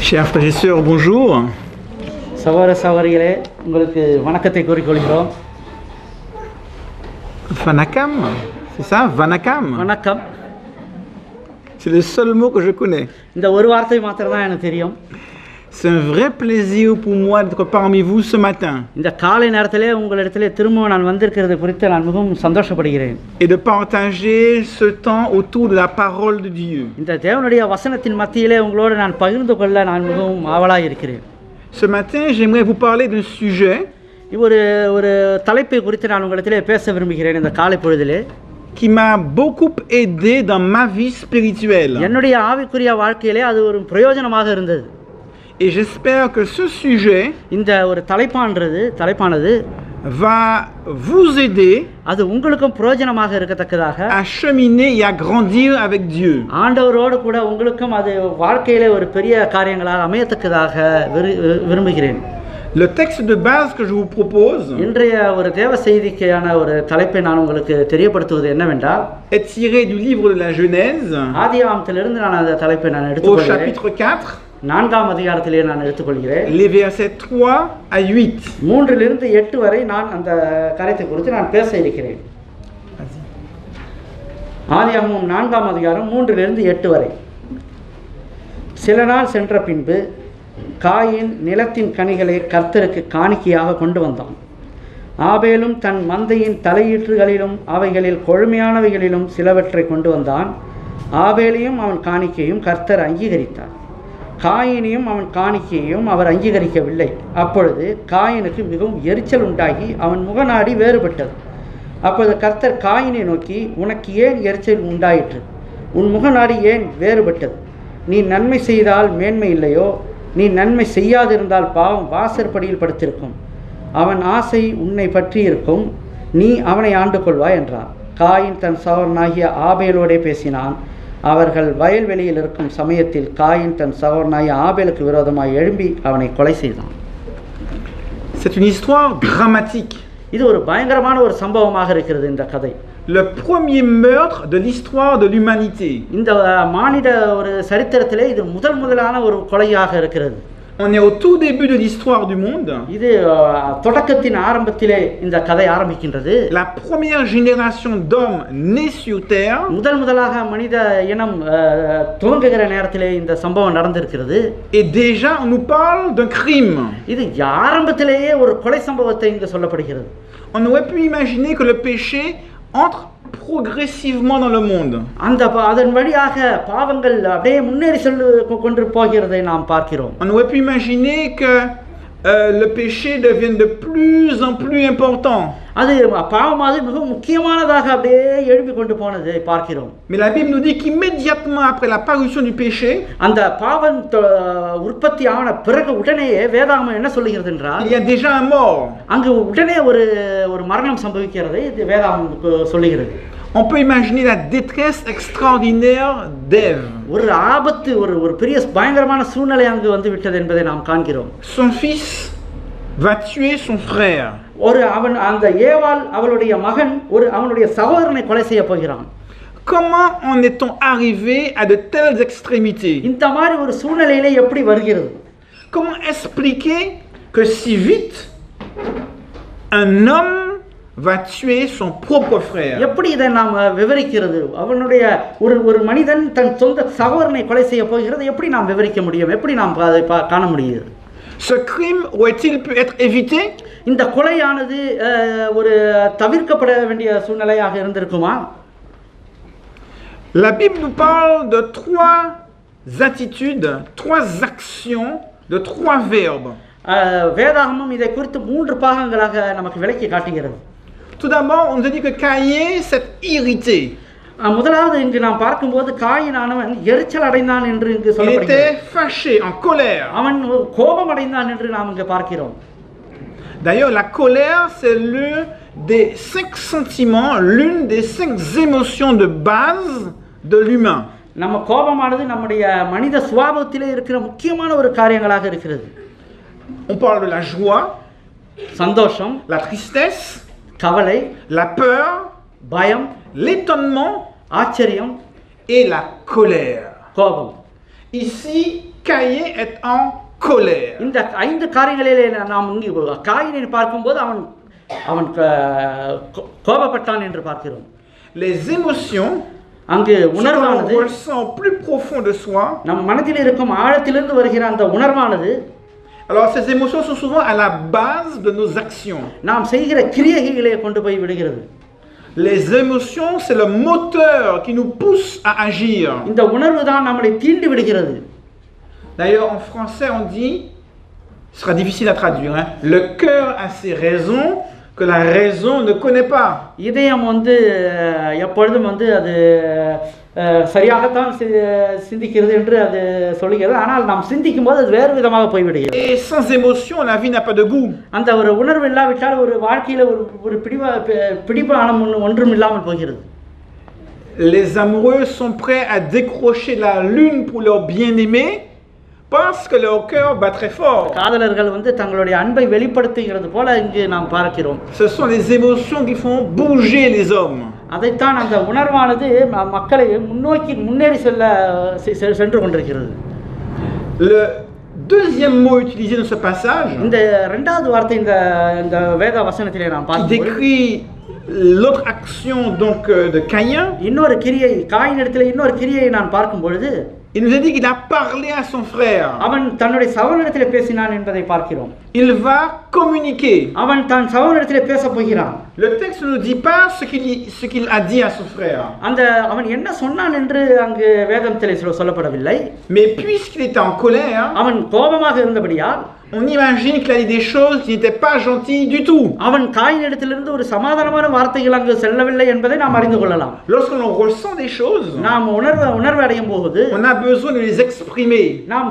Chers frères et sœurs, bonjour. சகோதர சகோதரிகளே, உங்களுக்கு வணக்கத்தை கூறிக்கொள்கிறோம். Vanakam, c'est ça? Vanakam? வணக்கம். C'est le seul mot que je connais. இந்த ஒரு வார்த்தை மாத்திரம் தான் எனக்கு தெரியும். C'est un vrai plaisir pour moi d'être parmi vous ce matin. இந்த காலை நேரத்திலே உங்களிடத்திலே திரும்ப நான் வந்திருக்கிறது குறித்து நான் மிகவும் சந்தோஷப்படுகிறேன். Et de partager ce temps autour de la parole de Dieu. இந்த தேவனுடைய வசனத்தின் மத்தியிலே உங்களோடு நான் பகிர்ந்து கொள்ள நான் மிகவும் ஆவலாக இருக்கிறேன். Ce matin, j'aimerais vous parler d'un sujet ஒரு தலைப்பை குறித்து நான் உங்களிடத்திலே பேச விரும்புகிறேன் இந்த காலை பொழுதிலே. qui m'a beaucoup aidé dans ma vie spirituelle. என்னுடைய ஆவிக்குரிய வாழ்க்கையிலே அது ஒரு பிரயோஜனமாக இருந்தது. Et j'espère que ce sujet இந்த ஒரு தலைப்பானது va vous aider அது உங்களுக்கும் பிரயோஜனமாக இருக்கத்தக்கதாக à cheminer et à grandir avec Dieu. ஆண்டவரோடு கூட உங்களுக்கும் அது வாழ்க்கையிலே ஒரு பெரிய காரியங்களாக அமையத்தக்கதாக விரும்புகிறேன். Le texte de base que je vous propose இன்றைய ஒரு தேவ செய்திக்கான ஒரு தலைப்பை நான் உங்களுக்கு தெரியப்படுத்துவது என்னவென்றால் est tiré du livre de la Genèse ஆதியாகமத்திலிருந்து நான் அந்த தலைப்பை நான் au எடுத்துக்கொள்கிறேன். chapitre 4, நான்காம் அதிகாரத்திலே நான் எடுத்துக்கொள்கிறேன். les versets 3 à 8. 3 to 8 வரை நான் அந்த காரியத்தை குறித்து நான் பேச இருக்கிறேன். ஆதியாகமம் 4ஆம் அதிகாரம் 3 to 8 வரை. சில நாள் சென்ற பின்பு காயின் நிலத்தின் கனிகளை கர்த்தருக்கு காணிக்கையாக கொண்டு வந்தான். ஆபேலும் தன் மந்தையின் தலையீற்றுகளிலும் அவைகளில் கொழுமையானவைகளிலும் சிலவற்றை கொண்டு வந்தான். ஆபேலையும் அவன் காணிக்கையும் கர்த்தர் அங்கீகரித்தார். காயினையும் அவன் காணிக்கையையும் அவர் அங்கீகரிக்கவில்லை. அப்பொழுது காயினுக்கு மிகவும் எரிச்சல் உண்டாகி அவன் முகநாடி வேறுபட்டது. அப்பொழுது கர்த்தர் காயினை நோக்கி, உனக்கு ஏன் எரிச்சல் உண்டாயிற்று? உன் முகநாடி ஏன் வேறுபட்டது? நீ நன்மை செய்தால் மேன்மை இல்லையோ? நீ நன்மை செய்யாதிருந்தால் பாவம் வாசற்படியில் படுத்திருக்கும். அவன் ஆசை உன்னை பற்றி இருக்கும், நீ அவனை ஆண்டு கொள்வாய் என்றார். காயின் தன் சகோதரனாகிய ஆபேலோடே பேசினான். அவர்கள் வயல்வெளியில் இருக்கும் சமயத்தில் காயின் தன் சகோதரனாகிய ஆபேலுக்கு விரோதமாக எழும்பி அவனை கொலை செய்தான். C'est une histoire dramatique. இது ஒரு பயங்கரமான ஒரு சம்பவமாக இருக்கிறது இந்த கதை. Le premier meurtre de l'histoire de l'humanité. இந்த மானிட ஒரு சரித்திரத்திலே இது முதலான ஒரு கொலையாக இருக்கிறது. On est au tout début de l'histoire du monde. இது தொடக்கத்தின் ஆரம்பத்திலே இந்த கதை ஆரம்பிக்கின்றது. La première génération d'hommes nés sur terre. முதலாக மனித இனம் துவங்குகிற நேரத்திலே இந்த சம்பவம் நடந்திருக்கிறது. Et déjà on nous parle d'un crime. இது ஆரம்பத்திலேயே ஒரு கொலை சம்பவத்தை இங்கு சொல்லப்படுகிறது. On aurait pu imaginer que le péché entre progressivement dans le monde. அதன் வழியாக பாவங்கள் அப்படியே முன்னேறி கொண்டு போகிறதை நாம் பார்க்கிறோம். On aurait pu imaginer que le péché devienne de plus en plus important. அது பாவமானது மிகவும் முக்கியமானதாக அப்படியே எழுப்பி கொண்டு போனதை பார்க்கிறோம். Mais la Bible nous dit qu'immédiatement après la parution du péché, அந்த பாவம் உற்பத்தி ஆன பிறகு உடனேயே வேதாகமம் என்ன சொல்லுகிறது என்றால், il y a déjà un mort. அங்கு உடனே ஒரு மரணம் சம்பவிக்கிறதை வேதாகமம் சொல்லுகிறது. On peut imaginer la détresse extraordinaire d'Ève. ஒரு ஆபத்து ஒரு பெரிய பயங்கரமான சூழ்நிலை அங்கு வந்து விட்டது என்பதை நாம் காண்கிறோம். Son fils va tuer son frère. அந்த ஏவாள் அவளுடைய மகன் அவனுடைய சகோதரனை கொலை செய்ய போகிறான். Comment en est-on arrivé à de telles extrémités? இந்த மாதிரி ஒரு சூழ்நிலையிலே எப்படி வருகிறது? Comment expliquer que si vite un homme va tuer son propre frère? எப்படி இதை நாம் விவரிக்கிறது? அவனுடைய ஒரு மனிதன் தன் சொந்த சகோதரனை கொலை செய்ய போகிறது எப்படி நாம் விவரிக்க முடியும்? எப்படி நாம் அதை காண முடியும்? Ce crime aurait-il pu être évité? இந்த கொலையானது ஒரு தவிர்க்கப்பட வேண்டிய சூழ்நிலையாக இருந்திருக்குமா? La Bible nous parle de 3 attitudes, 3 actions, de 3 verbes. வேதாகமம் இதை குறித்து 3 பாகங்களாக நமக்கு விளக்கி காட்டுகிறது. Tout d'abord, on nous a dit que Caïn s'est irrité. முதலாவது இங்கு நாம் பார்க்கும்போது காயினானவன் எரிச்சல் அடைந்தான் என்று இங்கு சொல்லப்படுகிறது. Il était fâché, en colère. அவன் கோபம் அடைந்தான் என்று நாம் இங்கு பார்க்கிறோம். D'ailleurs, la colère, c'est l'un des 5 sentiments, l'une des 5 émotions de base de l'humain. நம்ம கோபமானது நம்முடைய மனித சுபாவத்திலே இருக்கிற முக்கியமான ஒரு காரியங்களாக இருக்கிறது. On parle de la joie, சந்தோஷம், la tristesse, கவலை, la peur, பயம், l'étonnement ஆச்சரியம், et la colère. கோபம். Ici, Caïn est en colère. இந்த 5 காரியங்களிலே நாம் இங்கே காயினை பார்க்கும்போது அவன் அவன் கோபப்பட்டான் என்று பார்க்கிறோம். Les émotions, அங்கு ce que l'on உணர்வானது ressent plus profond de soi. நம் மனதில் இருக்கும் ஆழத்திலிருந்து வருகிற அந்த உணர்வானது, Alors ces émotions sont souvent à la base de nos actions. நாம் செய்கிற கிரியைகளை கொண்டு போய் விடுகிறது. Les émotions, c'est le moteur qui nous pousse à agir. இந்த உணர்வு தான் நம்மளை தீண்டி விடுகிறது. D'ailleurs, en français, on dit, ce sera difficile à traduire, hein, le cœur a ses raisons que la raison ne connaît pas. இதயம் எப்பொழுதும் அது சரியாகத்தான் சிந்திக்கிறது என்று அது சொல்லுகிறது. ஆனால் நாம் சிந்திக்கும் போது அது வேறு விதமாக போய்விடுகிறது. Et sans émotion, la vie n'a pas de goût. அந்த ஒரு உணர்வு இல்லாவிட்டால் ஒரு வாழ்க்கையில் ஒரு பிடிப்பானம் ஒன்றும் இல்லாமல் போகிறது. Les amoureux sont prêts à décrocher la lune pour leur bien-aimé parce que leur cœur bat très fort. காதலர்கள் தங்களுடைய அன்பை வெளிப்படுத்துகிறது போல இங்கு நாம் பார்க்கிறோம். Ce sont les émotions qui font bouger les hommes. அதைத்தான் அந்த உணர்வானது மக்களை முன்னேறி சென்று கொண்டிருக்கிறது. Le deuxième mot utilisé dans ce passage, இந்த இரண்டாவது வார்த்தை இந்த வேத வசனத்திலே நாம் qui décrit l'autre action donc de Caïn, இன்னொரு கிரியை காயினிடத்தில் இன்னொரு கிரியை நான் பார்க்கும் பொழுது, il nous a dit qu'il a parlé à son frère. அவன் தன்னுடைய சகோதரனிடத்தில் பேசினான் என்பதை பார்க்கிறோம். Il va communiquer. அவன் தன் சகோதரனிடத்தில் பேச போகிறான். Le texte ne nous dit pas ce qu'il a dit à son frère. அவன் என்ன சொன்னான் என்று அங்கு வேதத்திலே சொல்லப்படவில்லை. Mais puisqu'il était en colère, அவன் கோபமாக இருந்தபடியால் on imagine qu'il a dit des choses qui n'étaient pas gentilles du tout. அவன் காயினிடத்திலிருந்து ஒரு சமாதானமான வார்த்தைகள் அங்கு செல்லவில்லை என்பதை நாம் அறிந்து கொள்ளலாம். Lorsque l'on ressent des choses, நாம் உணர்வு அடையும் போது on a besoin de les exprimer. நாம்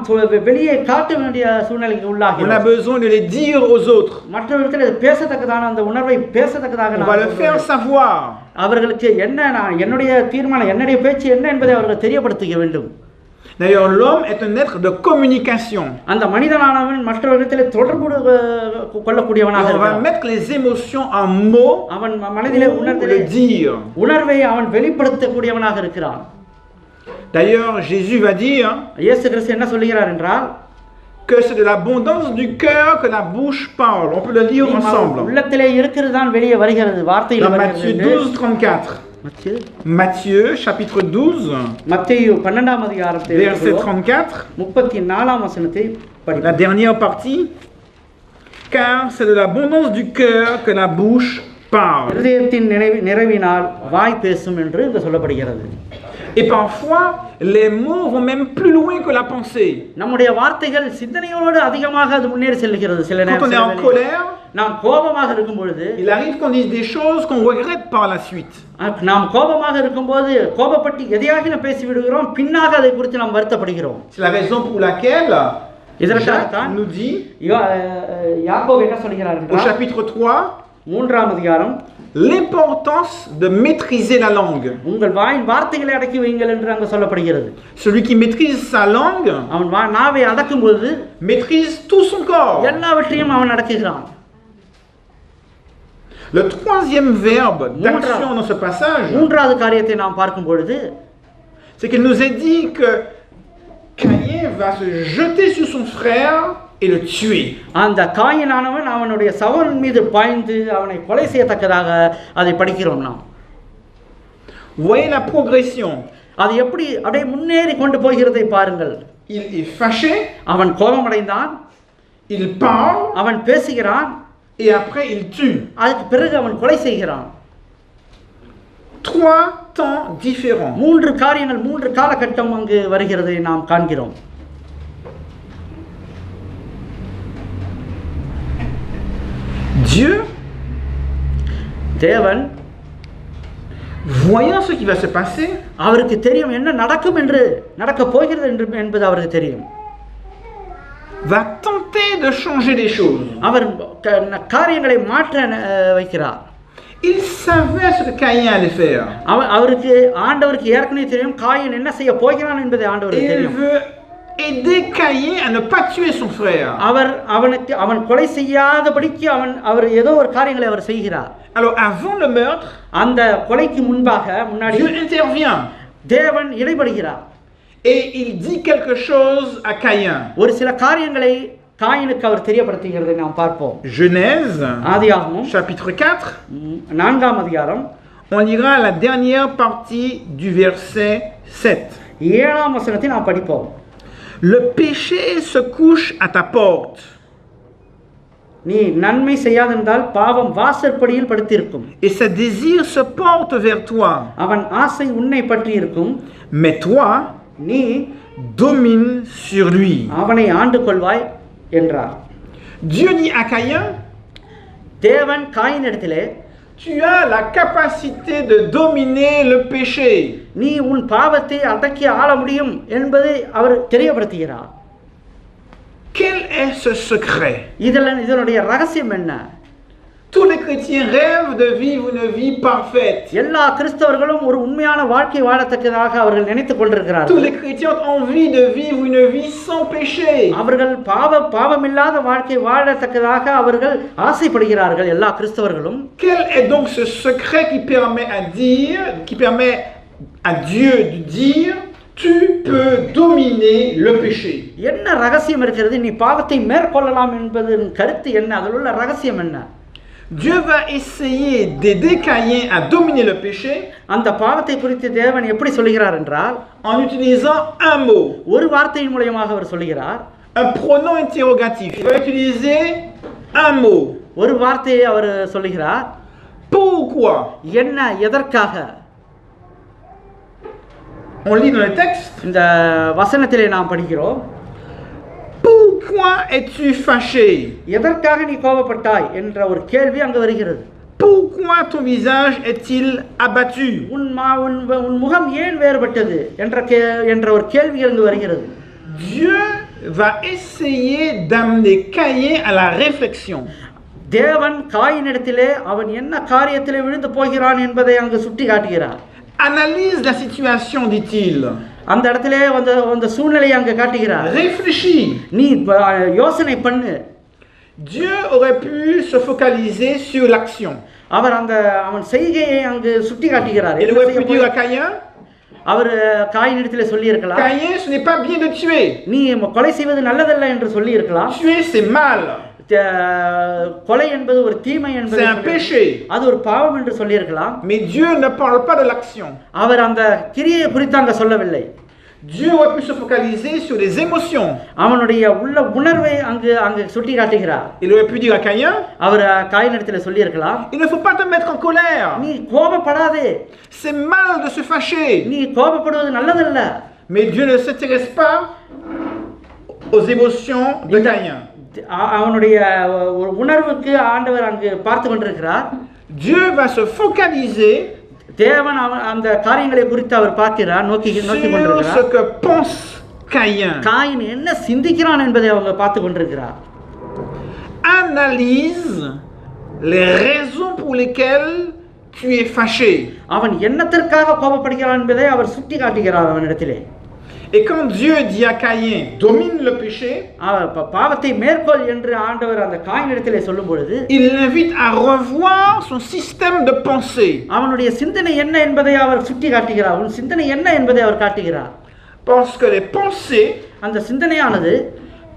வெளியே காட்ட வேண்டிய சூழ்நிலைக்கு உள்ளாகிறோம். On a besoin de les dire aux autres. மற்றவர்களிடத்தில் பேசத்தக்கதான அந்த உணர்வை பேசத்தக்கதாக on va le faire savoir. அவர்களுக்கு என்னுடைய தீர்மானம், என்னுடைய பேச்சு என்ன என்பதை அவர்கள் தெரியப்படுத்த வேண்டும். D'ailleurs, l'homme est un être de communication. அந்த மனிதனானவன் மற்றவர்களிடத்தில் தொடர்பு கொள்ளக்கூடியவனாக இருக்கிறான். On va mettre les émotions en mots. அவன் மனதிலே உணர்வை அவன் வெளிப்படுத்தக்கூடியவனாக இருக்கிறான். D'ailleurs, Jésus va dire இயேசு கிறிஸ்து என்ன சொல்கிறார் என்றால், que c'est de l'abondance du cœur que la bouche parle. On peut le lire ensemble. உள்ளத்திலே இருக்கிறது தான் வெளியே வருகிறது, வார்த்தையில் வருகிறது. Matthieu 12:34. Matthieu chapitre 12 மத்தேயு 12ஆம் அதிகாரத்தை verset 34 34ஆம் வசனத்தை படிப்போம். La dernière partie, car c'est de l'abondance du cœur que la bouche parle. இதயத்தின் நிறைவினால் வாய் பேசும் என்று இங்கு சொல்லப்படுகிறது. Et parfois les mots vont même plus loin que la pensée. நம்முடைய வார்த்தைகள் சிந்தனையோடு அதிகமாக அது முன்னேறி செல்கிறது. சில நேரம் quand on est en colère, நாம் கோபமாக இருக்கும் பொழுது il arrive qu'on dise des choses qu'on regrette par la suite. நாம் கோபமாக இருக்கும்போது கோபப்பட்டு எதையாகிலும் பேசி விடுகிறோம், பின்னாக அதை குறித்து நாம் வருத்தப்படுகிறோம். C'est la raison pour laquelle இதற்காகத்தான் nous dit யாக்கோபு என்ன சொல்கிறார் au chapitre 3 3ஆம் அதிகாரம், l'importance de maîtriser la langue. உங்கள் வாயின் வார்த்தைகளை அடக்கி வையுங்கள் என்று அங்கு சொல்லப்படுகிறது. Celui qui maîtrise sa langue அவன் நாவை அடக்கும்போது maîtrise tout son corps. எல்லாவற்றையும் அவன் அடக்குகிறான். Le troisième verbe d'action dans ce passage, மூன்றாவது காரியத்தை நாம் பார்க்கும் பொழுது, c'est qu'il nous est dit que Caïn va se jeter sur son frère et le tuer. அந்த காயினானவன் அவனுடைய சகோதரன் மீது பாய்ந்து அவனை கொலை செய்யத்தக்கதாக அதை படிக்கிறோம் நாம். Voyez la progression. அது எப்படி அப்படியே முன்னேறி கொண்டு போகிறதை பாருங்கள். Il est fâché, அவன் கோபமடைந்தான், il parle, அவன் பேசுகிறான், et après il tue. அதுக்கு பிறகு அவன் கொலை செய்கிறான். Trois temps différents. மூன்று காரியங்கள், மூன்று காலகட்டம் அங்கு வருகிறதை நாம் காண்கிறோம். Dieu, தேவன், voyant ce qui va se passer, அவருக்கு தெரியும் என்ன நடக்கும் என்று, நடக்க போகிறது என்பது அவருக்கு தெரியும். va tenter de changer les choses. அவர் காரியங்களை மாற்ற வைக்கிறார். Il savait ce que Caïn allait faire. அவருக்கு ஆண்டவருக்கு ஏற்கனவே தெரியும் காயின் என்ன செய்ய போகிறான் என்பதை ஆண்டவருக்கு தெரியும். Il veut aider Caïn à ne pas tuer son frère. அவன் கொலை செய்யாதபடிக்கு அவர் ஏதோ ஒரு காரியங்களை அவர் செய்கிறார். Alors avant le meurtre, அந்த கொலைக்கு முன்னாடி Dieu intervient. தேவன் இடைபடுகிறார். Et il dit quelque chose à Caïn. ஒரு சில காரியங்களை காயினுக்கு அவர் தெரியப்படுத்துகிறதை நாம் பார்ப்போம். Genèse, ஆதியாகமம் chapitre 4. 4ஆம் அதிகாரம். On lira la dernière partie du verset 7. 7ஆம் வசனத்தை நாம் படிப்போம். Le péché se couche à ta porte. நீ நன்மை செய்யாதிருந்தால் பாவம் வாசற்படியில் படுத்திருக்கும். Et sa désir se porte vers toi. அவன் ஆசை உன்னை பற்றி இருக்கும். Mais toi, நீ domine sur lui. அவனை ஆண்டு கொள்வாய் என்றார். Dieu dit à Caïn, தேவன் காயினிடத்திலே, tu as la capacité de dominer le péché. நீ உன் பாவத்தை அடக்கி ஆள முடியும் என்பதை அவர் தெரியப்படுத்துகிறார். Quel est ce secret? இதனுடைய ரகசியம் என்ன? Tous les chrétiens rêvent de vivre une vie parfaite. எல்லா கிறிஸ்தவர்களும் ஒரு உண்மையான வாழ்க்கை வாழத்தக்கதாக அவர்கள் நினைத்துக் கொண்டிருக்கிறார்கள். Tous les chrétiens ont envie de vivre une vie sans péché. அவர்கள் பாவமில்லாத வாழ்க்கை வாழத்தக்கதாக அவர்கள் ஆசைப்படுகிறார்கள் எல்லா கிறிஸ்தவர்களும். Quel est donc ce secret qui permet à Dieu de dire tu peux dominer le péché? என்ன ரகசியம் இருக்கிறது? நீ பாவத்தை மேற்கொள்ளலாம் என்பதன் கருத்து என்ன? அதில் உள்ள ரகசியம் என்ன? Dieu va essayer d'aider Caïn à dominer le péché. அந்த பாவத்தை குறித்து தேவன் எப்படி சொல்கிறார் என்றால், en utilisant un mot. ஒரு வார்த்தையின் மூலமாக அவர் சொல்கிறார். Un pronom interrogatif. Il va utiliser un mot. ஒரு வார்த்தையை அவர் சொல்கிறார். Pourquoi? என்ன, எதற்காக? On lit dans le texte. இந்த வசனத்திலே நாம் படிக்கிறோம். Pourquoi es-tu fâché? எதற்காக நீ கோபப்பட்டாய் என்ற ஒரு கேள்வி அங்கு வருகிறது. Pourquoi ton visage est-il abattu? உன் முகம் ஏன் வேறுபட்டது என்ற ஒரு கேள்வி அங்கு வருகிறது. Dieu va essayer d'amener Caïn à la réflexion. தேவன் காயினிடத்திலே அவன் என்ன காரியத்திலே விழுந்து போகிறான் என்பதை அங்கு சுட்டி காட்டுகிறார். Analyse la situation, dit-il. அந்த இடத்திலே அந்த சூழ்நிலையை அங்கு காட்டுகிறார். Réfléchis. நீ யோசனை பண்ணு. Dieu aurait pu se focaliser sur l'action. அவன் செய்கையை அங்கு சுட்டி காட்டுகிறார். Il aurait pu dire à Caïn, அவர் காயினிடத்திலே சொல்லி இருக்கலாம், Caïn, ce n'est pas bien de tuer. நீ கொலை செய்வது நல்லதல்ல என்று சொல்லி இருக்கலாம். Tuer, c'est mal. கொலை என்பது ஒரு தீமை என்பது, c'est un péché. அது ஒரு பாவம் என்று சொல்லி இருக்கலாம். Mais Dieu ne parle pas de l'action. அவர் அந்த கிரியை குறித்து அங்க சொல்லவில்லை. Dieu aurait pu se focaliser sur les émotions. அவனுடைய உள்ள உணர்வை அங்கு சுட்டி காட்டுகிறார். Il aurait pu dire à Caïn, அவர் காயினிடத்தில் சொல்லி இருக்கலாம், il ne faut pas te mettre en colère. நீ கோபப்படாதே. C'est mal de se fâcher. நீ கோபப்படுவது நல்லதல்ல. Mais Dieu ne s'intéresse pas aux émotions de Caïn. அவனுடைய ஒரு உணர்வுக்கு ஆண்டவர் அங்கு பார்த்து கொண்டிருக்கிறார். Dieu va se focaliser தேவன் அந்த காரியங்களை குறித்து அவர் பார்க்கிறார், நோக்கி கொண்டிருக்கிறார். sur ce que pense Caïn. Coin என்ன சிந்திக்கிறான் என்பதை அவங்க பார்த்து கொண்டிருக்கிறார். Analyse les raisons pour lesquelles tu es fâché. அவன் என்னத்திற்காக கோபப்படுகிறான் என்பதை அவர் சுட்டி காட்டுகிறார் அவனிடத்திலே. Et quand Dieu dit à Caïn, domine le péché, பாவத்தை மேற்கொள் என்று ஆண்டவர் அந்த காயினிடத்திலே சொல்லும் பொழுது, il l'invite à revoir son système de pensée. அவனுடைய சிந்தனை என்ன என்பதை அவர் சுட்டி காட்டுகிறார். உன் சிந்தனை என்ன என்பதை அவர் காட்டுகிறார். Parce que les pensées, அந்த சிந்தனையானது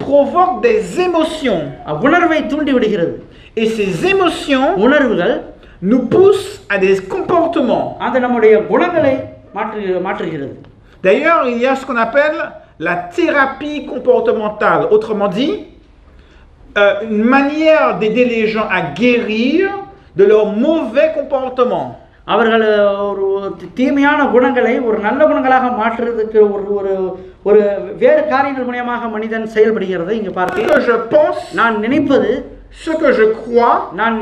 provoquent des émotions. உணர்வை தூண்டி விடுகிறது. Et ces émotions, உணர்வுகள், nous poussent à des comportements. அது நம்முடைய குணங்களை மாற்றுகிறது. D'ailleurs, il y a ce qu'on appelle la thérapie comportementale. Autrement dit, une manière d'aider les gens à guérir de leur mauvais comportement. அவர்கள் ஒரு தீமையான குணங்களை ஒரு நல்ல குணங்களாக மாற்றுறதுக்கு ஒரு வேறு காரியங்கள் மூலமாக மனிதன் செயல்படுகிறது. இங்க பார்க்கிறேன். நான் நினைப்பது, ce que je crois, நான்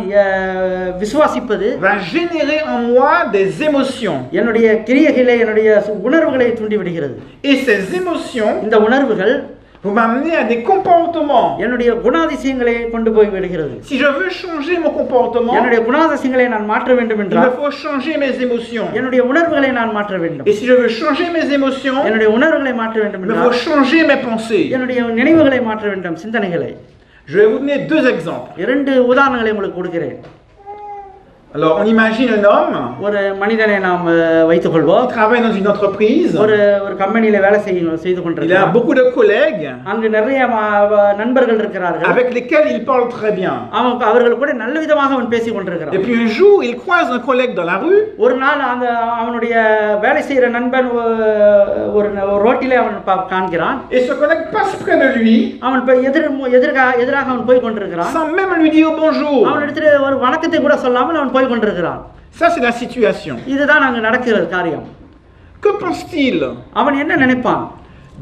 விசுவாசிப்பது va générer en moi des émotions. என்னுடைய கிரியைகளை, என்னுடைய உணர்வுகளை தூண்டி விடுகிறது. Et ces émotions, இந்த உணர்வுகள் vous m'amenez à des comportements. என்னுடைய குணாதிசயங்களை கொண்டு போய் விடுகிறது. Si je veux changer mon comportement, என்னுடைய குணாதிசயங்களை நான் மாற்ற வேண்டும் il என்றால் me faut changer mes émotions. என்னுடைய உணர்வுகளை நான் மாற்ற வேண்டும். Et si je veux changer mes émotions, என்னுடைய உணர்வுகளை மாற்ற வேண்டும் il me என்றால் faut changer mes pensées. என்னுடைய நினைவுகளை மாற்ற வேண்டும், சிந்தனைகளை. Je vais vous donner 2 exemples. இரண்டு உதாரணங்களை உங்களுக்கு கொடுக்கிறேன். Alors, on imagine un homme ஒரு மனிதனை நாம் வைத்துக் கொள்வோம். qui travaille dans une entreprise. ஒரு கம்பெனியில வேலை செய்து Il a கொண்டிருக்கிறார். beaucoup de collègues அங்கு நிறைய நண்பர்கள் இருக்கிறார்கள். avec lesquels il parle très bien. அவர்கள் கூட நல்ல விதமாக அவன் பேசிக் Et கொண்டிருக்கிறான். puis un jour, il croise un collègue dans la rue. ஒரு நாள் அந்த அவனுடைய வேலை செய்யற நண்பன் ஒரு ரோட்டிலே அவன் காண்கிறான். Et ce collègue passe près de lui அவன் எதிராக அவன் போய் கொண்டிருக்கிறான். sans même lui dire bonjour. அவனிடத்தில் ஒரு வணக்கத்தை கூட சொல்லாமல் அவன் போய் கொண்டிருக்கிறான். Ça, c'est la situation. இதுதான் அங்கு நடக்கிற காரியம். Que pense-t-il? அவன் என்ன நினைப்பான்?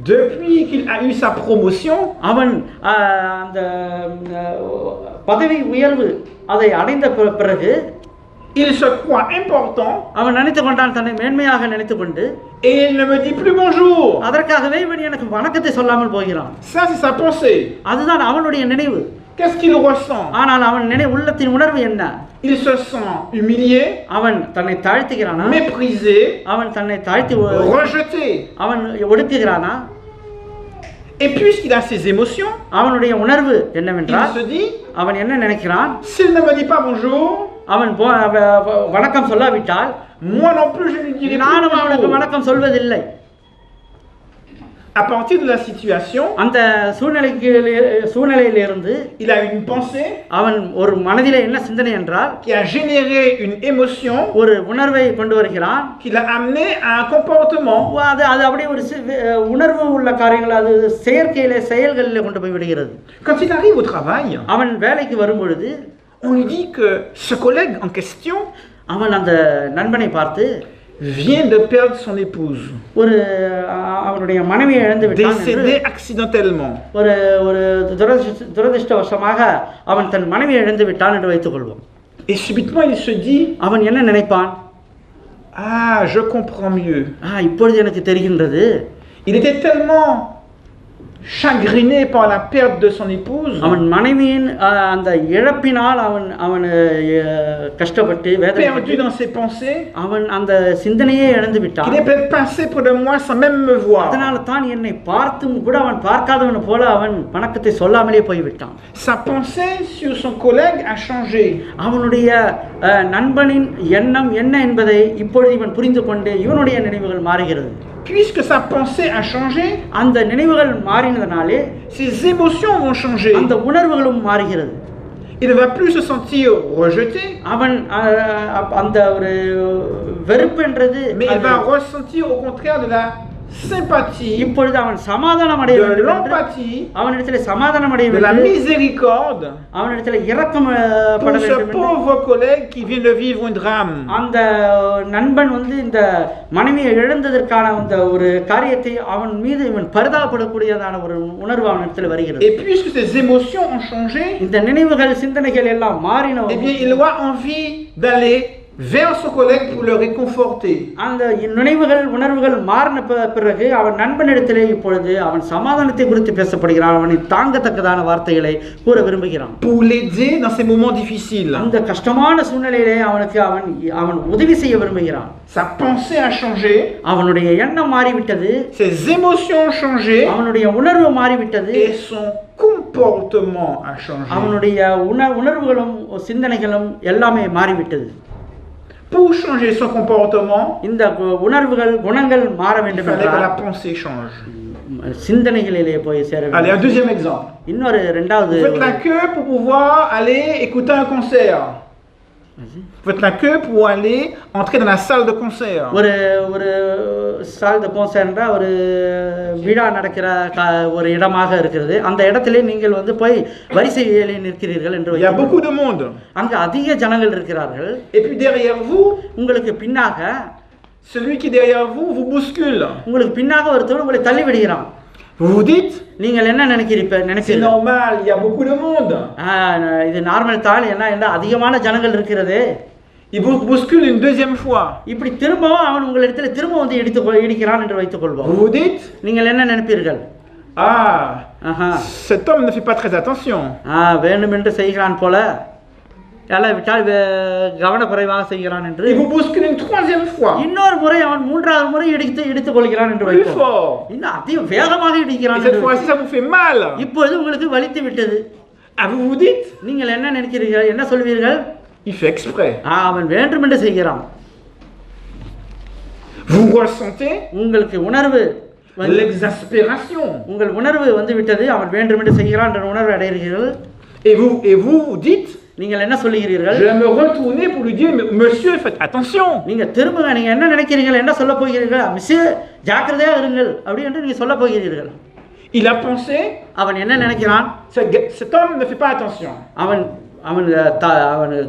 Depuis qu'il a eu sa promotion, அவன் அந்த பதவி உயர்வு அதை அடைந்த பிறகு il se croit important அவன் நினைத்து கொண்டான், தன்னை மேன்மையாக நினைத்துக் கொண்டு, et il ne me dit plus bonjour. அதற்காகவே இவன் எனக்கு வணக்கத்தை சொல்லாமல் போகிறான். Ça, c'est sa pensée. அதுதான் அவனுடைய நினைவு. Qu'est-ce qu'il ressent? ஆனால் அவன் உள்ளத்தின் உணர்வு என்ன? Il se sent humilié, அவன் தன்னை தாழ்த்துகிறானா? méprisé, அவன் தன்னை தாழ்த்தி rejeté. அவன் ஒடுக்குகிறானா? Et puisqu'il a ses émotions, அவனுடைய உணர்வு il என்னவென்றால், se dit, அவன் என்ன நினைக்கிறான்? s'il ne me dit pas bonjour, அவன் வணக்கம் சொல்லாவிட்டால் moi non plus je lui dirai நானும் plus அவனுக்கு bonjour. வணக்கம் சொல்வதில்லை. À partir de la situation, அந்த சூழ்நிலையிலிருந்து il a une pensée அவன் ஒரு மனதிலே என்ன சிந்தனை என்றால், qui a généré une émotion ஒரு உணர்வை கொண்டு வருகிறான். qui l'a amené à un comportement. அது அப்படியே ஒரு உணர்வு உள்ள காரியங்கள், அது செயல்களிலே கொண்டு போய் விடுகிறது. Quand il arrive au travail, அவன் வேலைக்கு வரும் பொழுது on lui dit que ce collègue en question அவன் அந்த நண்பனை பார்த்து, vient de perdre son épouse, ஒரு அவனுடைய மனைவியை இழந்து விட்டான், décédé accidentellement. ஒரு துரதிர்ஷ்டவசமாக அவன் தன் மனைவியை இழந்து விட்டான் என்று வைத்துக் கொள்வோம். Et subitement il se dit, அவன் என்ன நினைப்பான்? ah, je comprends mieux. இப்பொழுது எனக்கு தெரிகின்றது. Il était tellement chagriné par la perte de son épouse அவன் மனைவியின் அந்த இழப்பினால் அவன் கஷ்டப்பட்டு perdu வேதனைப்பட்டு dans ses pensées அவன் அந்த சிந்தனையே இழந்து விட்டான். qu'il est peut-être passé près de moi sans même me voir. அதனால தான் என்னை பார்த்தும் கூட அவன் பார்க்காதவன் போல அவன் வணக்கத்தை சொல்லாமலே போய்விட்டான். Sa pensée sur son collègue a changé. அவனுடைய நண்பனின் எண்ணம் என்ன என்பதை இப்பொழுது இவன் புரிந்து கொண்டு இவனுடைய நினைவுகள் மாறுகிறது. Puisque sa pensée a changé, அந்த நினைவுகள் மாறினதனாலே ses émotions vont changer. அந்த உணர்வுகளும் மாறுகிறது. Il ne va plus se sentir rejeté, அவன் அந்த ஒரு வெறுப்பு என்றது, mais il va ressentir au contraire de la sympathie, இப்பொழுது அவன் சமாதானம் அடைய de வேண்டும் என்று, l'empathie, அவனிடத்தில் சமாதானம் அடைய de la வேண்டும், miséricorde அவனிடத்தில் இரக்கம் பட pour ce வேண்டும் என்று. pauvre collègue qui vient de vivre un drame. அந்த நண்பன் இந்த மனைவியை இழந்ததற்கான அந்த ஒரு காரியத்தை அவன் மீது இவன் பரிதாபப்படக்கூடியதான ஒரு உணர்வு அவனிடத்தில் வருகிறது. Et puisque ses émotions ont changé, இந்த நினைவுகள் சிந்தனைகள் எல்லாம் மாறின. eh bien il a envie d'aller vers son collègue pour le réconforter. அந்த நினைவுகள் உணர்வுகள் மாறின பிறகு அவன் நண்பனிடத்திலே இப்பொழுது அவன் சமாதானத்தை குறித்து பேசப்படுகிறான். அவனை தாங்கத்தக்கதான வார்த்தைகளை கூற விரும்புகிறான். Pour l'aider dans ces moments difficiles. அந்த கஷ்டமான சூழ்நிலையிலே அவனுக்கு அவன் உதவி செய்ய விரும்புகிறான். Sa pensée a changé, அவனுடைய எண்ணம் மாறிவிட்டது, ses émotions ont changé அவனுடைய உணர்வு மாறிவிட்டது, et son comportement a changé. அவனுடைய உணர்வுகளும் சிந்தனைகளும் எல்லாமே மாறிவிட்டது. Pour changer son comportement, இந்த உணர்வுகள் குணங்கள் மாற il வேண்டும் fallait que la என்றால் pensée change. சிந்தனைகளிலே போய் சேர Allez, un வேண்டும். deuxième exemple. இன்னொரு இரண்டாவது, Vous faites la queue pour pouvoir aller écouter un concert. Vous faites la queue pour aller entrer dans la salle de concert. ஒரு சால் த கோன்சர்ட்ன்ற ஒரு விழா நடக்கிற ஒரு இடமாக இருக்கிறது. அந்த இடத்திலே நீங்கள் போய் வரிசையில் நிற்கிறீர்கள் என்று Il y a beaucoup de monde. அங்கு அதிக ஜனங்கள் இருக்கிறார்கள். Et puis derrière vous, உங்களுக்கு பின்னாக celui qui est derrière vous vous bouscule. உங்களுக்கு பின்னாக ஒருத்தர் உங்களை தள்ளி விடுகிறான். Vous vous dites, நீங்கள் என்ன c'est நினைக்கிறீர்கள்? normal, il y a beaucoup de monde. இது நார்மல் தான், என்ன அதிகமான ஜனங்கள் இருக்கிறது. Il vous bouscule une deuxième fois. இப்படி திரும்பவும் அவன் உங்களிடத்தில் திரும்ப இடிக்கிறான் என்று வைத்துக் கொள்வோம். Vous vous dites, நீங்கள் என்ன நினைப்பீர்கள்? ஆஹா cet homme ne fait pas très attention. வேண்டுமென்று செய்கிறான் போல, எல்லாம் விட்டால் கவனக்குறைவாக செய்கிறான் என்று. Il vous bouscule une troisième fois. இன்னொரு முறை அவன் மூன்றாவது முறை இடித்துக் கொள்கிறான் என்று Plus fort. இன்னும் அதிக வேகமாக Et இடிக்கிறான். cette fois-ci, ça vous fait mal. இப்பொழுது உங்களுக்கு வலித்து விட்டது. Vous vous dites, நீங்கள் என்ன நினைக்கிறீர்கள், என்ன சொல்வீர்கள்? il fait exprès. அவன் வேண்டுமென்று செய்கிறான். Vous ressentez உங்களுக்கு உணர்வு l'exaspération. உங்கள் உணர்வு வந்து விட்டது, அவன் வேண்டுமென்று செய்கிறான் என்ற உணர்வு அடைகிறீர்கள். Et vous dites, நீங்கள் என்ன சொல்லுகிறீர்கள்? je vais me retourner pour lui dire, monsieur, faites attention. நீங்க திரும்ப நீங்க என்ன நினைக்கிறீர்கள், என்ன சொல்ல போகிறீர்கள்? மிஸ்ஸே ஜாக்கிரதையா இருங்கள் அப்படி என்று நீங்க சொல்ல போகிறீர்கள். Il a pensé, அவன் என்ன நினைக்கிறான்? cet homme ne fait pas attention. அவன் Il a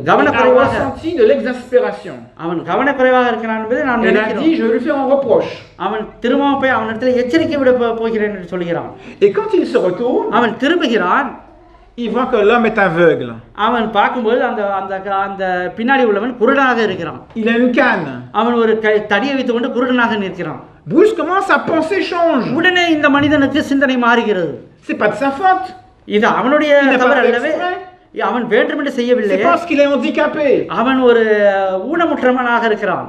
கவனக்குறைவாக ressenti de l'exaspération. அவன் கவனக்குறைவாக இருக்கிறான் என்பதை நான் Il a நினைக்கிறேன். dit, je vais lui faire un reproche. அவன் திரும்பவும் போய் அவனிடத்தில் எச்சரிக்கை விட போகிறேன் என்று சொல்கிறான். Et quand il se retourne, அவன் திரும்புகிறான். il voit que l'homme est aveugle. அவன் பார்க்கும்போது அந்த அந்த அந்த பின்னாடி உள்ளவன் குருடனாக இருக்கிறான். Il a une canne. அவன் ஒரு தடியை வைத்துக் கொண்டு குருடனாக நிற்கிறான். Brusquement, sa pensée change. உடனே இந்த மனிதனுக்கு சிந்தனை மாறுகிறது. C'est pas de sa faute. இது அவனுடைய Il n'a pas தவறு fait அல்லவே. exprès. அவன் வேண்டுமென்று செய்யவில்லை. C'est parce qu'il est handicapé. அவன் ஒரு ஊனமுற்றவனாக இருக்கிறான்.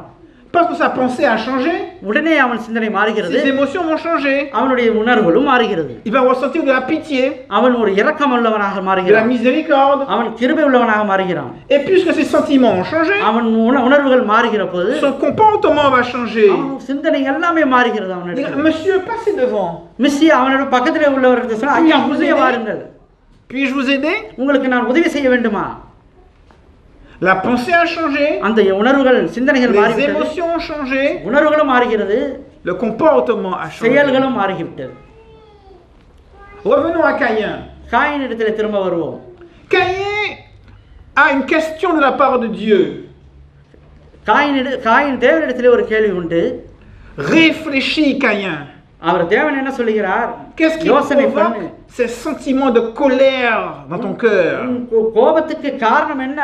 Parce que sa pensée a changé. உடனே அவன் சிந்தனை மாறுகிறது. Ses émotions vont changer. அவனுடைய உணர்வுகளும் மாறுகிறது. Il va ressentir de la pitié, அவன் ஒரு இரக்கம் உள்ளவனாக de la மாறுகிறான். miséricorde. அவன் கிருபை உள்ளவனாக மாறுகிறான். Et puisque ses sentiments ont changé, அவன் உணர்வுகள் மாறுகிற போது son comportement va changer. அவன் சிந்தனை எல்லாமே மாறுகிறது. Il அவனுடைய dit, monsieur, passez devant. மிஸ்ஸி அவனோட பக்கத்திலே உள்ளவர்கள் சொன்னா, ஐயா உதவி வாருங்கள், Puis-je vous aider? உங்களுக்கு நான் உதவி செய்ய வேண்டுமா? La pensée a changé. அந்த உணர்வுகள் சிந்தனைகள் Les மாறிவிட்டது. émotions ont changé. உணர்வுகளும் மாறுகிறது, Le comportement a changé. செயல்களும் மாறிவிட்டது. Revenons à Caïn. காயின் இடத்துல திரும்ப வருவோம். Caïn a une question de la part de Dieu. Coin தேவனிடத்திலே ஒரு கேள்வி உண்டு. Réfléchis, Caïn. அவர் தேவன் என்ன சொல்லுகிறார்? Qu'est-ce qui யோசனை பண்ணு. provoque ces sentiments de colère dans ton cœur? கோபத்துக்கு காரணம் என்ன?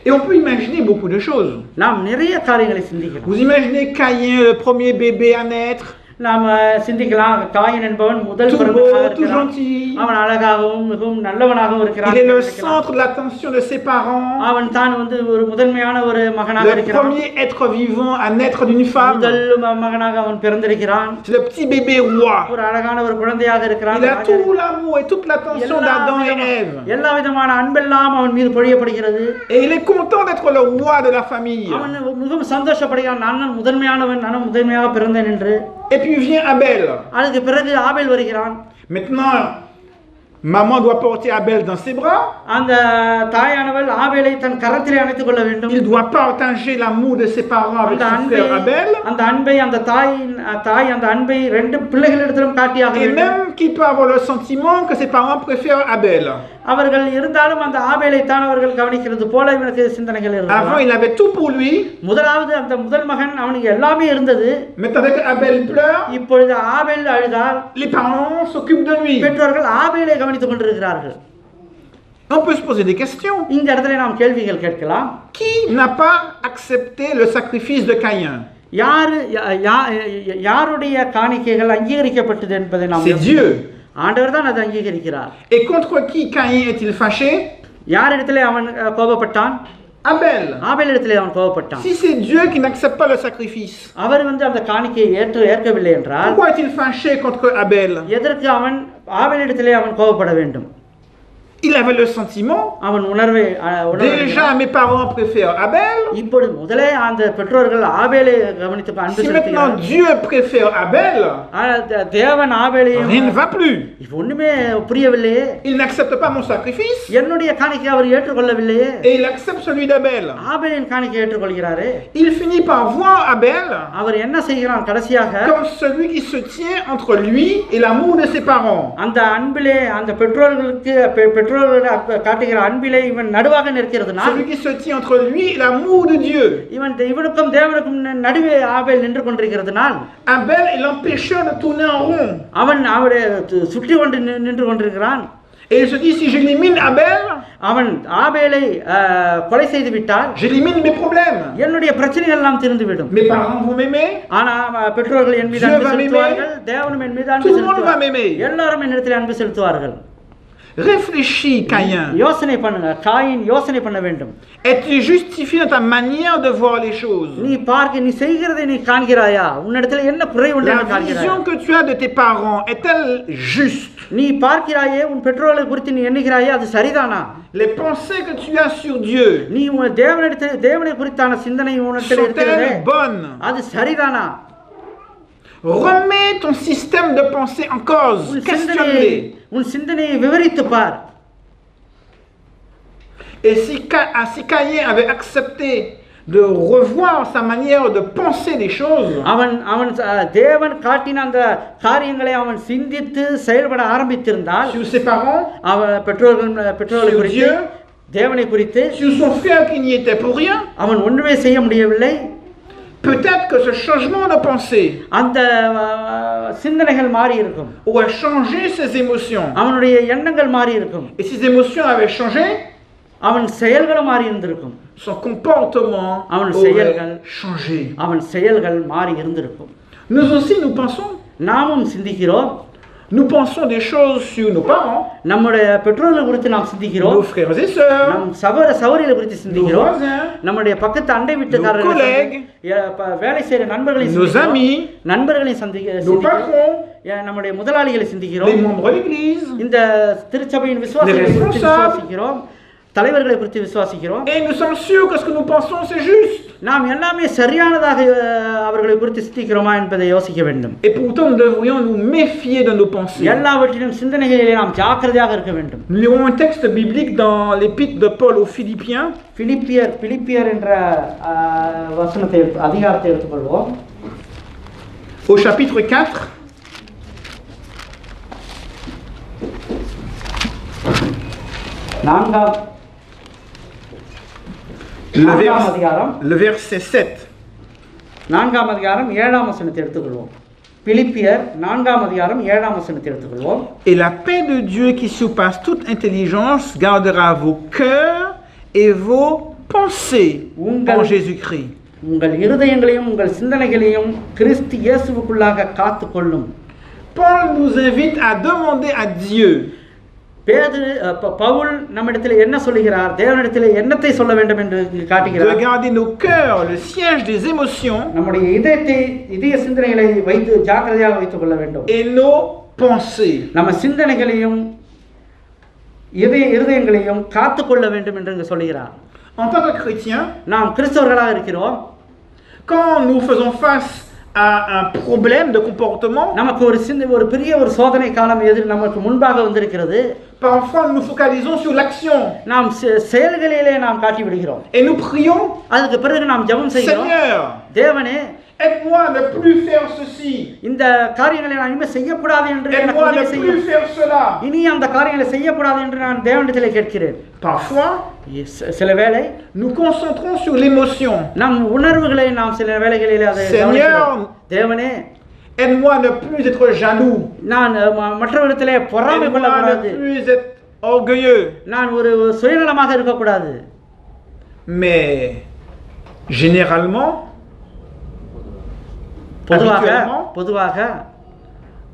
Et on peut imaginer beaucoup de choses. நாம் நிறைய காரியங்களை சிந்திக்கலாம். Vous imaginez Caïn, le premier bébé à naître, நாம் சிந்திக்கலாம், காயின் என்பவன் முதல் tout பிறந்தவனாக beau, tout இருக்கிறான். gentil. அவன் அழகாகவும் மிகவும் நல்லவனாகவும் இருக்கிறான். Il est le centre de l'attention de ses parents. அவன் தான் ஒரு முதன்மையான ஒரு மகனாக Le இருக்கிறான். premier être vivant à naître d'une femme. முதல் மகனாக அவன் பிறந்திருக்கிறான். C'est le petit bébé roi. ஒரு அழகான ஒரு குழந்தையாக இருக்கிறான். Il a tout l'amour et toute l'attention d'Adam et Ève. எல்லா விதமான அன்பெல்லாம் அவன் மீது பொழியப்படுகிறது. Et il est content d'être le roi de la famille. அவன் மிகவும் சந்தோஷப்படுகிறான், நான் முதன்மையானவன், நான் முதன்மையாக பிறந்தேன் என்று. Et puis vient Abel. அதுக்கு பிறகு ஆபேல் வருகிறான். Maintenant, maman doit porter Abel dans ses bras. அந்த தாயானவள் ஆபேலை தன் கரத்திலே அணைத்துக் கொள்ள வேண்டும். Il doit partager l'amour de ses parents avec son frère Abel. அந்த அன்பை அந்த தாய் அந்த அன்பை ரெண்டு பிள்ளைகளிடத்திலும் காட்டியாக Et வேண்டும். même qu'il peut avoir le sentiment que ses parents préfèrent Abel. அவர்கள் இருந்தாலும் அந்த ஆபேலை தான் அவர்கள் கவனிக்கிறது போல இவனுக்கு சிந்தனைகள் Avant, இருந்தது. il avait tout pour lui. முதலாவது அந்த முதல் மகன் அவனுக்கு எல்லாமே இருந்தது. Maintenant que Abel pleure, இப்பொழுது ஆபேல் அழுதால் les parents s'occupent de lui. பெற்றோர்கள் ஆபேலை கவனித்துக் கொண்டிருக்கிறார்கள். On peut se poser des questions. இந்த இடத்துல நாம் கேள்விகள் கேட்கலாம். Qui n'a pas accepté le sacrifice de Caïn? யாருடைய காணிக்கைகள் அங்கீகரிக்கப்பட்டது என்பதை நாம் C'est Dieu. ஆண்டவர் தான் அதை அங்கீகரிக்கிறார். Et contre qui Caïn est-il fâché? யாரிடத்திலே அவன் கோபப்பட்டான்? Abel. ஆபேலிடத்திலே அவன் கோபப்பட்டான். Si c'est Dieu qui n'accepte pas le sacrifice, அவர் அந்த காணிக்கையை ஏற்கவில்லை என்றால் pourquoi est-il fâché contre Abel? எதற்கு அவன் ஆபேலிடத்திலே அவன் கோபப்பட வேண்டும்? Il avait le sentiment, அவன் உணர்வை déjà mes parents préfèrent Abel. இப்பொழுது முதலே அந்த பெற்றோர்கள் ஆபேலை கவனித்து அன்பு Si maintenant செலுத்துகிறார்கள். Dieu préfère Abel, தேவன் ஆபேலையும் rien ne va plus. இப்ப ஒண்ணுமே புரியவில்லையே. Il n'accepte pas mon sacrifice என்னுடைய காணிக்கை அவர் ஏற்றுக்கொள்ளவில்லையே. et il accepte celui d'Abel. ஆபேலின் காணிக்கை ஏற்றுக்கொள்கிறாரே. Il finit par voir Abel அவர் என்ன செய்கிறான் கடைசியாக? comme celui qui se tient entre lui et l'amour de ses parents. அந்த அன்பிலே அந்த பெற்றோர்களுக்கு பெற்றோர்கள் காட்டுகிற அன்பிலே இவன் நடுவாக நிற்கிறதுனா Celui qui se tient entre lui et l'amour de Dieu. இவனுக்கும் தேவனுக்கும் நடுவே ஆபேல் நின்று கொண்டிருக்கிறதுனால் Abel est l'empêcheur de tourner en rond. அவன் அவரை சுற்றி கொண்டு நின்று கொண்டிருக்கிறான். Et il se dit, si j'élimine Abel, அவன் ஆபேலை கொலை செய்து விட்டால் j'élimine mes problèmes. என்னுடைய பிரச்சனைகள் எல்லாம் தீர்ந்துவிடும். Mes parents vont m'aimer. ஆனா பெற்றோர்கள் என் மீது அன்பு செலுத்துவார்கள், தேவனும் என் மீது அன்பு Tout le monde va செலுத்துவார்கள், m'aimer. எல்லாரும் என்னிடத்தில் அன்பு செலுத்துவார்கள். Réfléchis, Caïn. யோசனை பண்ணுங்க, காயின் யோசனை பண்ண வேண்டும். Es-tu justifié dans ta manière de voir les choses? நீ பார்க்க, நீ செய்கிறதை நீ காண்கிறாயா? உன்னிடத்தில் என்ன குறை உண்டு La என்று காண்கிறாயா? vision que tu as de tes parents est-elle juste? நீ பார்க்கிறாயே, உன் பெற்றோர்களை குறித்து நீ எண்ணுகிறாயே, அது சரிதானா? Les pensées que tu as sur Dieu நீ உன் தேவனை குறித்தான சிந்தனை உன்னிடத்தில் இருக்கிறதே, sont-elles bonnes? அது சரிதானா? Remets ton système de pensée en cause. Questionne-les. உன் சிந்தனையை விவரித்து பார். Et si Caïn avait accepté de revoir sa manière de penser les choses, அவன் தேவன் காட்டின அந்த காரியங்களை அவன் சிந்தித்து செயல்பட ஆரம்பித்திருந்தால், sur ses parents, அவன் பெற்றோர்களை குறித்து, தேவனை குறித்து, sur son frère qui n'y était pour rien, அவன் ஒன்றுமே செய்ய முடியவில்லை. peut-être que ce changement de pensée அந்த சிந்தனைகள் மாறி இருக்கும், aurait changé ses émotions. அவனுடைய எண்ணங்கள் மாறி இருக்கும், Et ses émotions avaient changé, அவன் செயல்களும் மாறி இருந்திருக்கும், son comportement அவன் aurait செயல்கள் changé. அவன் செயல்கள் மாறி இருந்திருக்கும். Nous aussi, nous pensons. நாமும் சிந்திக்கிறோம். Nous pensons des choses sur nos parents, நம்முடைய பெற்றோர்கள் குறித்து நாம் சிந்திக்கிறோம், nos frères et sœurs, நம் சகோதரர்கள் குறித்து nos சிந்திக்கிறோம், voisins, நம்முடைய பக்கத்து அண்டை வீட்டுக்காரர்கள், nos collègues, வேலை செய்கிற நண்பர்களை nos சிந்திக்கிறோம், amis, நண்பர்களை nos சிந்திக்கிறோம், patrons, நம்முடைய முதலாளிகளை சிந்திக்கிறோம், les membres de l'Église. இந்த திருச்சபையின் விசுவாசிகளை குறித்து விசுவாசிக்கிறோம், தலைவர்களை குறித்து விசுவாசிக்கிறோம். Et nous sommes sûrs que ce que nous pensons c'est juste. நாம் எல்லாமே சரியானதாக அவர்களை குறித்து சிந்திக்கிறோமா என்பதை யோசிக்க வேண்டும். Et pourtant nous devrions nous méfier de nos pensées. எல்லாவற்றிலும் சிந்தனைகளிலே நாம் ஜாக்கிரதையாக இருக்க வேண்டும். Nous lirons un texte biblique dans l'épître de Paul aux Philippiens. பிலிப்பியர் என்ற வசனத்தை அதிகாரத்தை எடுத்துக்கொள்வோம். Au chapitre 4. Le verset 7. நான்காம் அதிகாரம் 7ஆம் வசனத்தை எடுத்துக்கொள்வோம். பிலிப்பியர் 4ஆம் அதிகாரம் 7ஆம் வசனத்தை எடுத்துக்கொள்வோம். Et la paix de Dieu qui surpasse toute intelligence gardera vos cœurs et vos pensées en Jésus-Christ. உங்கள் இருதயங்களையும் உங்கள் சிந்தனைகளையும் கிறிஸ்து இயேசுவுக்குள்ளாக காத்துக்கொள்ளும். Paul nous invite à demander à Dieu. Pavul நம்மிடத்தில் என்ன சொல்லுகிறார்? தேவனிடத்தில் என்னத்தை சொல்ல வேண்டும் என்று காட்டுகிறார். De garder nos cœurs, le siège des émotions. நம்முடைய இதய சிந்தனைகளை வைத்து ஜாக்கிரதையாக வைத்துக் கொள்ள வேண்டும். Et nos pensées. நம்ம சிந்தனைகளையும் இருதயங்களையும் காத்துக்கொள்ள வேண்டும் என்று இங்கு சொல்லுகிறார். En tant que chrétiens, நாம் கிறிஸ்தவர்களாக இருக்கிறோம். Quand nous faisons face à un problème de comportement, நமக்கு ஒரு பெரிய சோதனை காலம் நமக்கு முன்பாக வந்திருக்கிறது. Parfois nous focalisons sur l'action. நாம் செயல்களிலே நாம் காட்டி விடுகிறோம். Et nous prions. அதுக்கு பிறகு நாம் ஜெபம் செய்கிறோம். Seigneur, தேவனே, aide-moi à ne plus faire ceci. இந்த காரியங்களை நான் இனிமே செய்யக்கூடாது என்று Aide-moi à ne plus faire cela. இனி அந்த காரியங்களை செய்யக்கூடாது என்று நான் தேவனிடத்தில் கேட்கிறேன். Parfois, சில வேளை nous concentrons sur l'émotion. நம் உணர்வுகளை நாம் சில வேளைகளில் அதை கவனிக்கிறோம். தேவனே, aide-moi à ne plus être jaloux. நான் மற்றவரிடத்திலே பொறாமை கொள்ளக்கூடாது. Ne plus être orgueilleux. நான் ஒரு சுயநலமாக இருக்கக்கூடாது. Mais généralement, பொதுவாக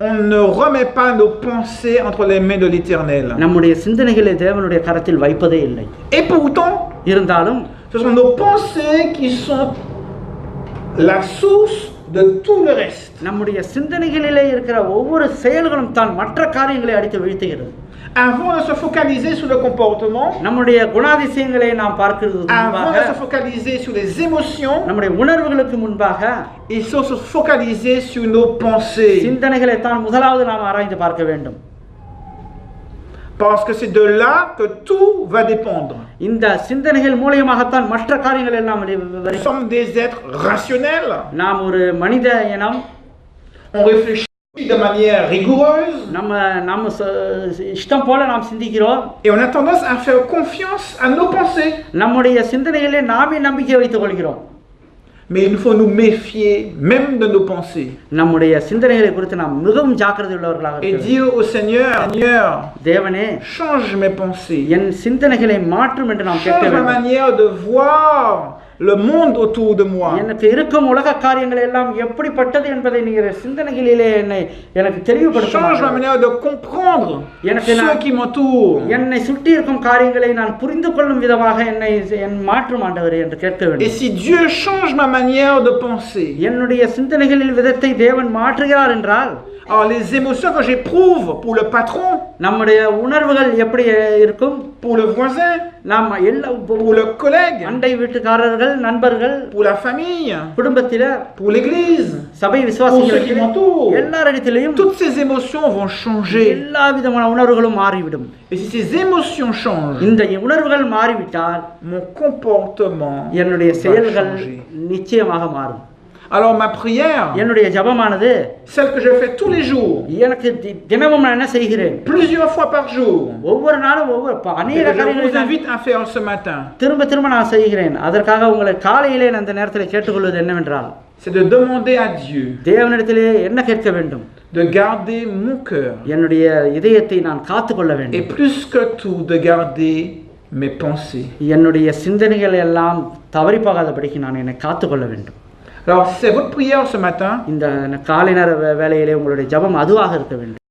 on ne remet pas nos pensées entre les mains de l'Éternel. நம்முடைய சிந்தனைகளை தேவனுடைய கரத்தில் வைப்பதே இல்லை. Et pourtant, இருந்தாலும் ce sont nos pensées qui sont la source de tout le reste. நம்முடைய சிந்தனைகளிலே இருக்கிற ஒவ்வொரு செயல்களும் தான் மற்ற காரியங்களை அடித்து வீழ்த்துகிறது. Avant de se focaliser sur le comportement, நம்முடைய குணாதிசயங்களை நாம் பார்க்கிறது avant முன்பாக, de se focaliser sur les émotions, நம்முடைய உணர்வுகளுக்கு முன்பாக il faut se focaliser sur nos pensées. சிந்தனைகளை தான் முதலாவது நாம் ஆராய்ந்து பார்க்க வேண்டும். Parce que c'est de là que tout va dépendre. இந்த சிந்தனைகள் மூலமாகத்தான் மற்ற காரியங்கள் எல்லாம் Nous sommes des êtres rationnels. நாம் ஒரு மனித இனம். On réfléchit de manière rigoureuse. நம்ம இஷ்டம் போல நாம் சிந்திக்கிறோம். Et on a tendance à faire confiance à nos pensées. நம்முடைய சிந்தனைகளிலே நாமே நம்பிக்கை வைத்துக் கொள்கிறோம். Mais il faut nous méfier même de nos pensées. நம்முடைய சிந்தனைகளை குறித்து நாம் மிகவும் ஜாக்கிரதை உள்ளவர்களாக Et இருக்க வேண்டும். dire au Seigneur, Seigneur, தேவனே change mes pensées. என் சிந்தனைகளை மாற்றும் என்று நாம் கேட்க Change ma வேண்டும். manière de voir le monde autour de moi. எனக்கு இருக்கும் உலக காரியங்கள் எல்லாம் எப்படிப்பட்டது என்பதை நீங்க சிந்தனைகளிலே எனக்கு Change ma தெளிவுபடுத்த manière de comprendre எனக்கு ceux qui m'entourent. என்னை சுற்றி இருக்கும் காரியங்களை நான் புரிந்து கொள்ளும் விதமாக என் மாற்றும் ஆண்டவரே என்று கேட்க Et வேண்டும். si Dieu change ma manière de penser, என்னுடைய சிந்தனைகளில் விதத்தை தேவன் மாற்றுகிறார் என்றால் alors les émotions que j'éprouve pour le patron, நம்முடைய உணர்வுகள் எப்படி இருக்கும்? pour le voisin, நாம் எல்லா pour le collègue, அண்டை வீட்டுக்காரர்கள், நண்பர்கள், pour la famille, குடும்பத்தினர், pour l'église, சபை pour ceux qui விசுவாசிகள் m'entourent, எல்லாரிடத்திலும் toutes ces émotions vont changer. எல்லா விதமான உணர்வுகளும் மாறிவிடும். Et si ces émotions changent, இந்த உணர்வுகள் மாறிவிட்டால் mon comportement என்னுடைய va செயல்கள் changer. நிச்சயமாக மாறும். Alors ma prière, என்னுடைய ஜெபமானது celle que je fais tous les jours, எனக்கு தினமும் நான் என்ன செய்கிறேன்? plusieurs fois par jour, ஒவ்வொரு நாளும் அநேக et je காரியங்களை vous நான் invite à faire ce matin, திரும்ப திரும்ப நான் செய்கிறேன். அதற்காக உங்களை காலையிலே நான் அந்த நேரத்தில் கேட்டுக்கொள்வது என்னவென்றால், c'est de demander à Dieu தேவனிடத்திலே என்ன கேட்க வேண்டும்? de garder mon cœur, என்னுடைய இதயத்தை நான் காத்துக்கொள்ள et வேண்டும். plus que tout de garder mes pensées. என்னுடைய சிந்தனைகள் எல்லாம் தவறி போகாதபடிக்கு நான் என்னை காத்துக்கொள்ள வேண்டும். Alors c'est votre prière ce matin. இந்த காலை நேர வேளையிலே உங்களுடைய ஜெபம் அதுவாக இருக்க வேண்டும்.